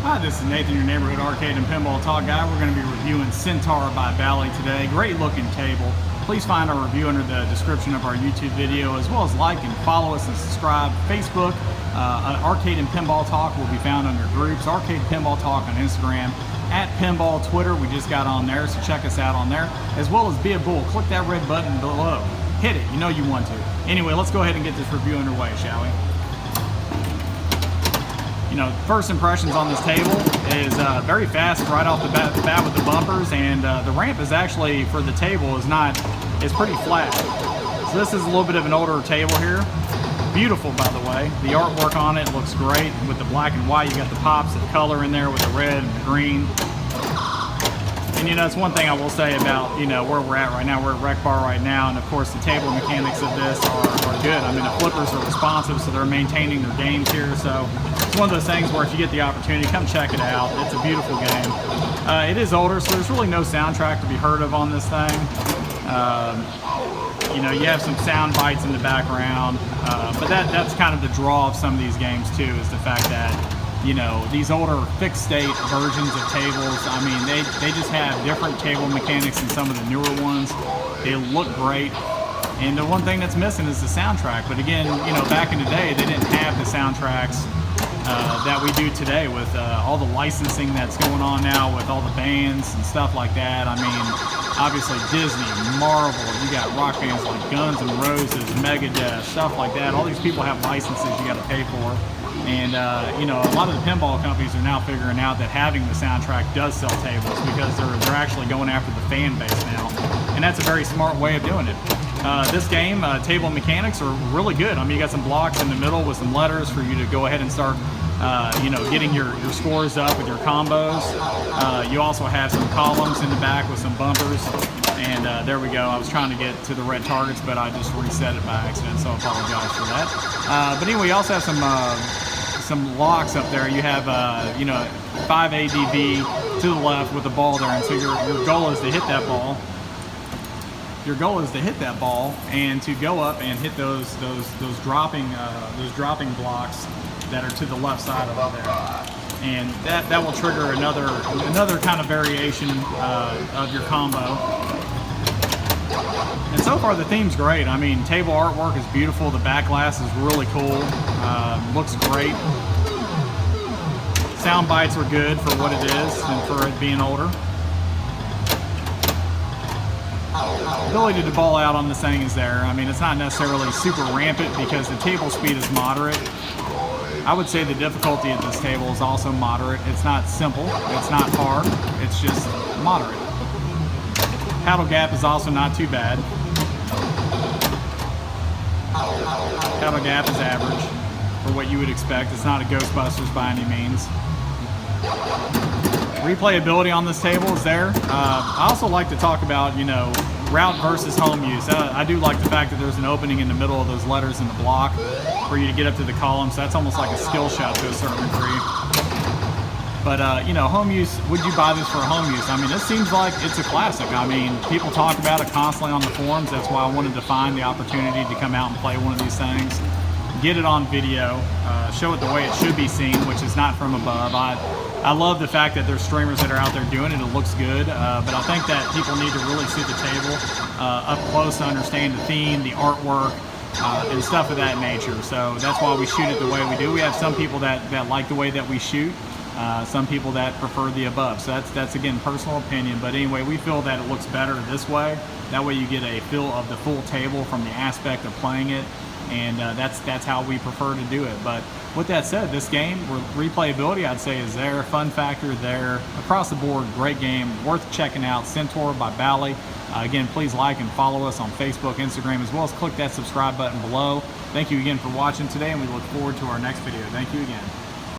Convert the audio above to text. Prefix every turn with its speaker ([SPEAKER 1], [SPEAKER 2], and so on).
[SPEAKER 1] Hi, this is Nathan, your neighborhood arcade and pinball talk guy. We're going to be reviewing Centaur by Bally today. Great looking table. Please find our review under the description of our YouTube video, as well as like and follow us and subscribe. Facebook, Arcade and Pinball Talk will be found under groups. Arcade Pinball Talk on Instagram. At Pinball Twitter, we just got on there, so check us out on there. As well as Be a Bull. Click that red button below. Hit it, you know you want to. Anyway, let's go ahead and get this review underway, shall we? You know, first impressions on this table is very fast right off the bat with the bumpers, and the ramp is actually, for the table, it's pretty flat. So this is a little bit of an older table here. Beautiful, by the way. The artwork on it looks great with the black and white. You got the pops of color in there with the red and the green. And you know, it's one thing I will say about, you know, where we're at right now. We're at Rec Bar right now, and of course the table mechanics of this are good. I mean, the flippers are responsive, so they're maintaining their games here. So it's one of those things where if you get the opportunity, come check it out. It's a beautiful game. It is older, so there's really no soundtrack to be heard of on this thing. You know, you have some sound bites in the background, but that's kind of the draw of some of these games too, is the fact that, you know, these older fixed state versions of tables, I mean, they just have different table mechanics than some of the newer ones. They look great, and the one thing that's missing is the soundtrack. But again, you know, back in the day, they didn't have the soundtracks that we do today with all the licensing that's going on now with all the bands and stuff like that. I mean, obviously Disney, Marvel, you got rock bands like Guns N' Roses, Megadeth, stuff like that. All these people have licenses you got to pay for. And, you know, a lot of the pinball companies are now figuring out that having the soundtrack does sell tables, because they're actually going after the fan base now. And that's a very smart way of doing it. This game, table mechanics are really good. I mean, you got some blocks in the middle with some letters for you to go ahead and start, you know, getting your scores up with your combos. You also have some columns in the back with some bumpers. And there we go. I was trying to get to the red targets, but I just reset it by accident, so I apologize for that. But anyway, you also have some locks up there. You have, you know, 5 ADV to the left with the ball there, and so your goal is to hit that ball. Your goal is to hit that ball and to go up and hit those dropping blocks that are to the left side over there. And that will trigger another kind of variation of your combo. And so far the theme's great. I mean, table artwork is beautiful. The back glass is really cool. Looks great. Sound bites are good for what it is and for it being older. Ability to ball out on this thing is there. I mean, it's not necessarily super rampant because the table speed is moderate. I would say the difficulty of this table is also moderate. It's not simple, it's not hard, it's just moderate. Paddle gap is also not too bad. Paddle gap is average for what you would expect. It's not a Ghostbusters by any means. Replayability on this table is there. I also like to talk about, you know, route versus home use. I do like the fact that there's an opening in the middle of those letters in the block for you to get up to the column, so that's almost like a skill shot to a certain degree. But, you know, home use, would you buy this for home use? I mean, this seems like it's a classic. I mean, people talk about it constantly on the forums. That's why I wanted to find the opportunity to come out and play one of these things. Get it on video, show it the way it should be seen, which is not from above. I love the fact that there's streamers that are out there doing it. It looks good, but I think that people need to really see the table up close to understand the theme, the artwork, and stuff of that nature. So that's why we shoot it the way we do. We have some people that like the way that we shoot, some people that prefer the above. So that's again, personal opinion. But anyway, we feel that it looks better this way. That way you get a feel of the full table from the aspect of playing it. And that's how we prefer to do it. But with that said, this game, replayability, I'd say, is there. Fun factor there. Across the board, great game. Worth checking out. Centaur by Bally. Again, please like and follow us on Facebook, Instagram, as well as click that subscribe button below. Thank you again for watching today, and we look forward to our next video. Thank you again.